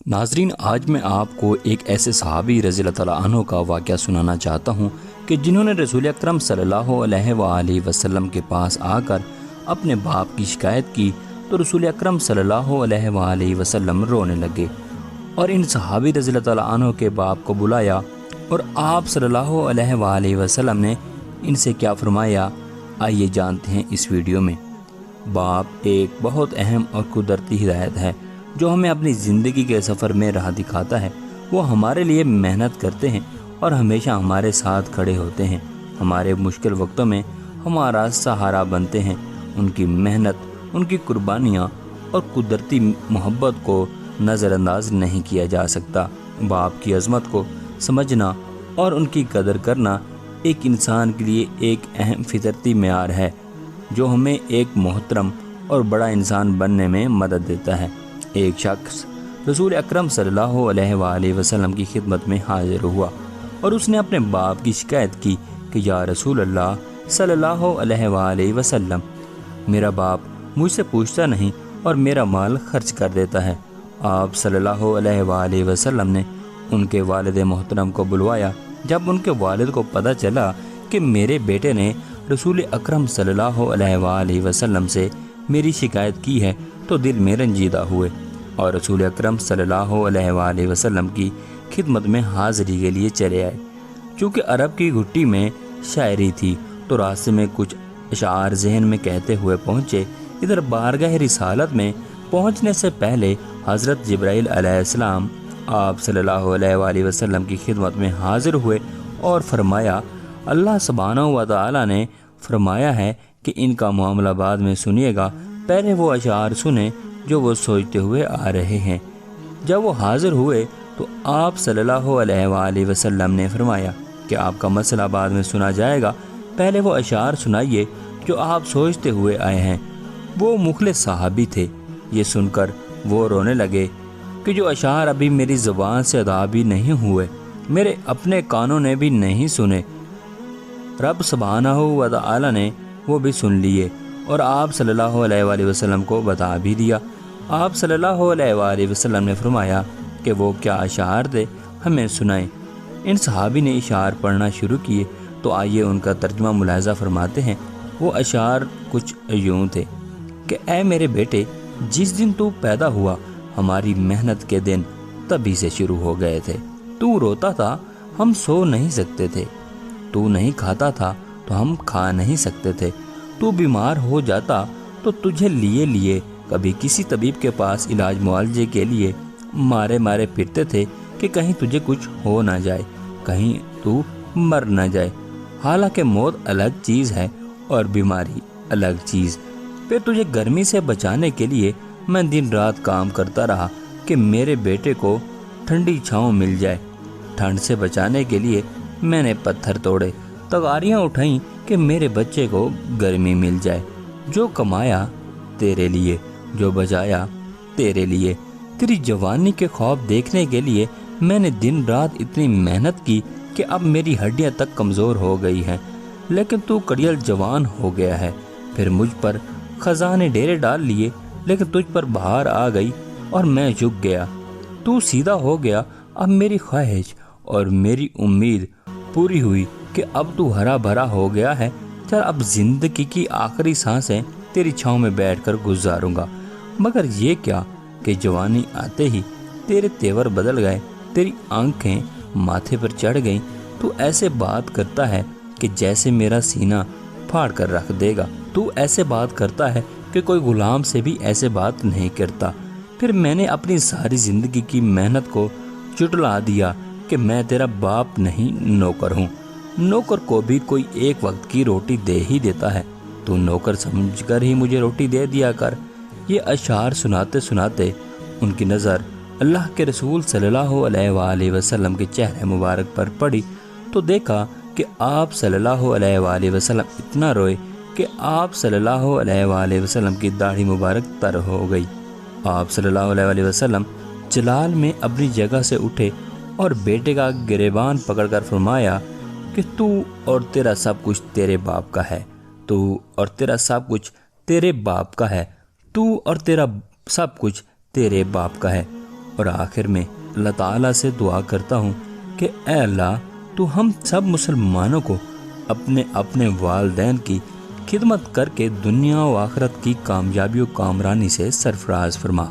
ناظرین، آج میں آپ کو ایک ایسے صحابی رضی اللہ تعالیٰ عنہ کا واقعہ سنانا چاہتا ہوں کہ جنہوں نے رسول اکرم صلی اللہ علیہ وآلہ وسلم کے پاس آ کر اپنے باپ کی شکایت کی تو رسول اکرم صلی اللہ علیہ وآلہ وسلم رونے لگے اور ان صحابی رضی اللہ تعالیٰ عنہ کے باپ کو بلایا اور آپ صلی اللہ علیہ وآلہ وسلم نے ان سے کیا فرمایا، آئیے جانتے ہیں اس ویڈیو میں۔ باپ ایک بہت اہم اور قدرتی ہدایت ہے جو ہمیں اپنی زندگی کے سفر میں راہ دکھاتا ہے۔ وہ ہمارے لیے محنت کرتے ہیں اور ہمیشہ ہمارے ساتھ کھڑے ہوتے ہیں، ہمارے مشکل وقتوں میں ہمارا سہارا بنتے ہیں۔ ان کی محنت، ان کی قربانیاں اور قدرتی محبت کو نظر انداز نہیں کیا جا سکتا۔ باپ کی عظمت کو سمجھنا اور ان کی قدر کرنا ایک انسان کے لیے ایک اہم فطرتی معیار ہے جو ہمیں ایک محترم اور بڑا انسان بننے میں مدد دیتا ہے۔ ایک شخص رسول اکرم صلی اللہ علیہ وآلہ وسلم کی خدمت میں حاضر ہوا اور اس نے اپنے باپ کی شکایت کی کہ یا رسول اللہ صلی اللہ علیہ وآلہ وسلم، میرا باپ مجھ سے پوچھتا نہیں اور میرا مال خرچ کر دیتا ہے۔ آپ صلی اللہ علیہ وآلہ وسلم نے ان کے والد محترم کو بلوایا۔ جب ان کے والد کو پتہ چلا کہ میرے بیٹے نے رسول اکرم صلی اللہ علیہ وآلہ وسلم سے میری شکایت کی ہے تو دل میں رنجیدہ ہوئے اور رسول اکرم صلی اللہ علیہ وآلہ وسلم کی خدمت میں حاضری کے لیے چلے آئے۔ چونکہ عرب کی گھٹی میں شاعری تھی تو راستے میں کچھ اشعار ذہن میں کہتے ہوئے پہنچے۔ ادھر بارگاہ رسالت میں پہنچنے سے پہلے حضرت جبرائیل علیہ السلام آپ صلی اللہ علیہ وآلہ وسلم کی خدمت میں حاضر ہوئے اور فرمایا، اللہ سبحانہ و تعالی نے فرمایا ہے کہ ان کا معاملہ بعد میں سنیے گا، پہلے وہ اشعار سنیں جو وہ سوچتے ہوئے آ رہے ہیں۔ جب وہ حاضر ہوئے تو آپ صلی اللہ علیہ وآلہ وسلم نے فرمایا کہ آپ کا مسئلہ بعد میں سنا جائے گا، پہلے وہ اشعار سنائیے جو آپ سوچتے ہوئے آئے ہیں۔ وہ مخلص صحابی تھے۔ یہ سن کر وہ رونے لگے کہ جو اشعار ابھی میری زبان سے ادا بھی نہیں ہوئے، میرے اپنے کانوں نے بھی نہیں سنے، رب سبحانہ و تعالی نے وہ بھی سن لیے اور آپ صلی اللہ علیہ وآلہ وسلم کو بتا بھی دیا۔ آپ صلی اللہ علیہ وآلہ وسلم نے فرمایا کہ وہ کیا اشعار تھے، ہمیں سنائیں۔ ان صحابی نے اشعار پڑھنا شروع کیے تو آئیے ان کا ترجمہ ملاحظہ فرماتے ہیں۔ وہ اشعار کچھ یوں تھے کہ اے میرے بیٹے، جس دن تو پیدا ہوا ہماری محنت کے دن تبھی سے شروع ہو گئے تھے۔ تو روتا تھا، ہم سو نہیں سکتے تھے۔ تو نہیں کھاتا تھا تو ہم کھا نہیں سکتے تھے۔ تو بیمار ہو جاتا تو تجھے لیے کبھی کسی طبیب کے پاس علاج معالجے کے لیے مارے پھرتے تھے کہ کہیں تجھے کچھ ہو نہ جائے، کہیں تو مر نہ جائے۔ حالانکہ موت الگ چیز ہے اور بیماری الگ چیز۔ پھر تجھے گرمی سے بچانے کے لیے میں دن رات کام کرتا رہا کہ میرے بیٹے کو ٹھنڈی چھاؤں مل جائے۔ ٹھنڈ سے بچانے کے لیے میں نے پتھر توڑے، تغاریاں اٹھائیں کہ میرے بچے کو گرمی مل جائے۔ جو کمایا تیرے لیے، جو بچایا تیرے لیے۔ تیری جوانی کے خواب دیکھنے کے لیے میں نے دن رات اتنی محنت کی کہ اب میری ہڈیاں تک کمزور ہو گئی ہیں، لیکن تو کڑیل جوان ہو گیا ہے۔ پھر مجھ پر خزاں نے ڈیرے ڈال لیے، لیکن تجھ پر بہار آ گئی اور میں جھک گیا۔ تو سیدھا ہو گیا، اب میری خواہش اور میری امید پوری ہوئی کہ اب تو ہرا بھرا ہو گیا ہے۔ چل اب زندگی کی آخری سانسیں تیری چھاؤں میں بیٹھ کر گزاروں گا۔ مگر یہ کیا کہ جوانی آتے ہی تیرے تیور بدل گئے، تیری آنکھیں ماتھے پر چڑھ گئیں۔ تو ایسے بات کرتا ہے کہ جیسے میرا سینہ پھاڑ کر رکھ دے گا۔ تو ایسے بات کرتا ہے کہ کوئی غلام سے بھی ایسے بات نہیں کرتا۔ پھر میں نے اپنی ساری زندگی کی محنت کو جھٹلا دیا کہ میں تیرا باپ نہیں، نوکر ہوں۔ نوکر کو بھی کوئی ایک وقت کی روٹی دے ہی دیتا ہے، تو نوکر سمجھ کر ہی مجھے روٹی دے دیا کر۔ یہ اشعار سناتے سناتے ان کی نظر اللہ کے رسول صلی اللہ علیہ وآلہ وسلم کے چہرے مبارک پر پڑی تو دیکھا کہ آپ صلی اللہ علیہ وآلہ وسلم اتنا روئے کہ آپ صلی اللہ علیہ وآلہ وسلم کی داڑھی مبارک تر ہو گئی۔ آپ صلی اللہ علیہ وآلہ وسلم جلال میں اپنی جگہ سے اٹھے اور بیٹے کا گریبان پکڑ کر فرمایا کہ تو اور تیرا سب کچھ تیرے باپ کا ہے، تو اور تیرا سب کچھ تیرے باپ کا ہے، تو اور تیرا سب کچھ تیرے باپ کا ہے۔ اور آخر میں اللہ تعالیٰ سے دعا کرتا ہوں کہ اے اللہ تو ہم سب مسلمانوں کو اپنے اپنے والدین کی خدمت کر کے دنیا و آخرت کی کامیابی و کامرانی سے سرفراز فرما۔